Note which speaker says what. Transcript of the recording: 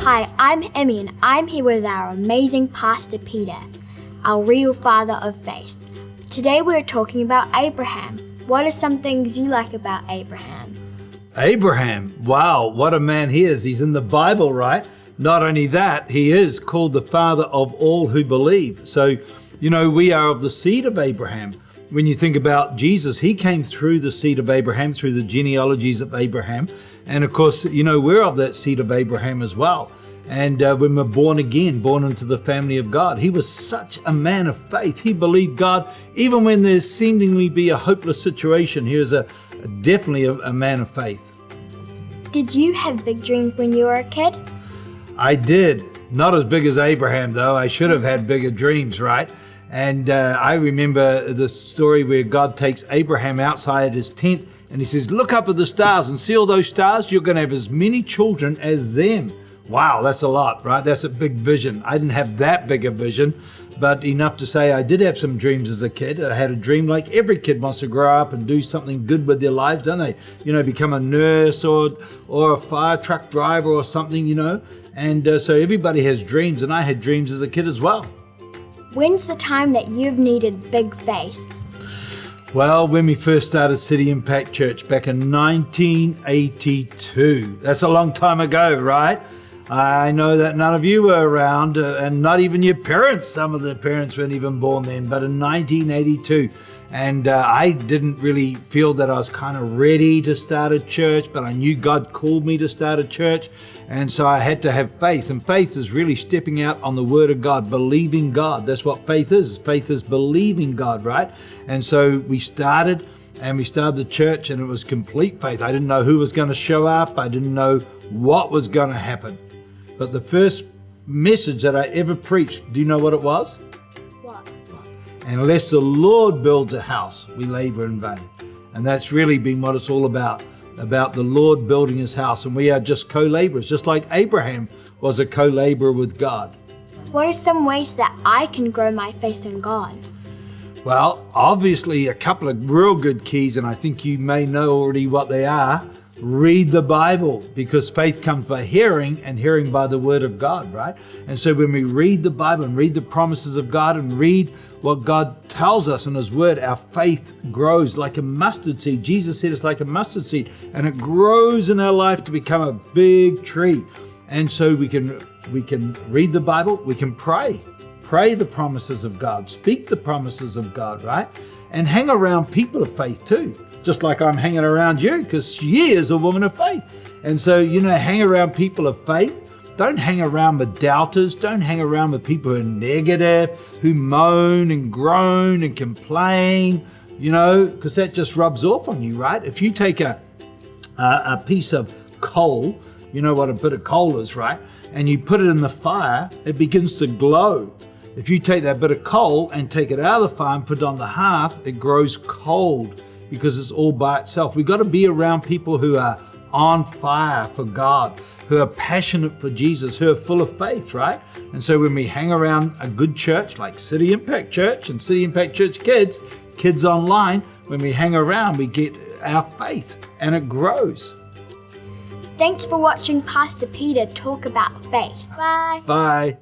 Speaker 1: Hi, I'm Emmy and I'm here with our amazing Pastor Peter, our real father of faith. Today we're talking about Abraham. What are some things you like about Abraham?
Speaker 2: Abraham, wow, what a man he is. He's in the Bible, right? Not only that, he is called the father of all who believe. So, we are of the seed of Abraham. When you think about Jesus, he came through the seed of Abraham, through the genealogies of Abraham. And of course, we're of that seed of Abraham as well. And when we're born again, born into the family of God, he was such a man of faith. He believed God, even when there seemingly be a hopeless situation. He was definitely a man of faith.
Speaker 1: Did you have big dreams when you were a kid?
Speaker 2: I did. Not as big as Abraham, though. I should have had bigger dreams, right? And I remember the story where God takes Abraham outside his tent and he says, look up at the stars and see all those stars? You're going to have as many children as them. Wow, that's a lot, right? That's a big vision. I didn't have that big a vision, but enough to say I did have some dreams as a kid. I had a dream like every kid wants to grow up and do something good with their lives, don't they? Become a nurse or a fire truck driver or something, And so everybody has dreams, and I had dreams as a kid as well.
Speaker 1: When's the time that you've needed big faith?
Speaker 2: Well, when we first started City Impact Church back in 1982. That's a long time ago, right? I know that none of you were around, and not even your parents. Some of the parents weren't even born then, but in 1982. And I didn't really feel that I was kind of ready to start a church, but I knew God called me to start a church. And so I had to have faith. And faith is really stepping out on the word of God, believing God. That's what faith is. Faith is believing God, right? And so we started the church, and it was complete faith. I didn't know who was going to show up. I didn't know what was going to happen. But the first message that I ever preached, do you know what it was?
Speaker 1: What?
Speaker 2: Unless the Lord builds a house, we labor in vain. And that's really been what it's all about the Lord building his house. And we are just co-laborers, just like Abraham was a co-laborer with God.
Speaker 1: What are some ways that I can grow my faith in God?
Speaker 2: Well, obviously a couple of real good keys, and I think you may know already what they are. Read the Bible, because faith comes by hearing, and hearing by the word of God, right? And so when we read the Bible and read the promises of God and read what God tells us in his word, our faith grows like a mustard seed. Jesus said it's like a mustard seed, and it grows in our life to become a big tree. And so we can read the Bible, we can pray the promises of God, speak the promises of God, right? And hang around people of faith too. Just like I'm hanging around you, because she is a woman of faith. And so, hang around people of faith. Don't hang around with doubters. Don't hang around with people who are negative, who moan and groan and complain, because that just rubs off on you, right? If you take a piece of coal, you know what a bit of coal is, right? And you put it in the fire, it begins to glow. If you take that bit of coal and take it out of the fire and put it on the hearth, it grows cold, because it's all by itself. We've got to be around people who are on fire for God, who are passionate for Jesus, who are full of faith, right? And so when we hang around a good church like City Impact Church and City Impact Church Kids Online, when we hang around, we get our faith and it grows.
Speaker 1: Thanks for watching Pastor Peter talk about faith. Bye.
Speaker 2: Bye.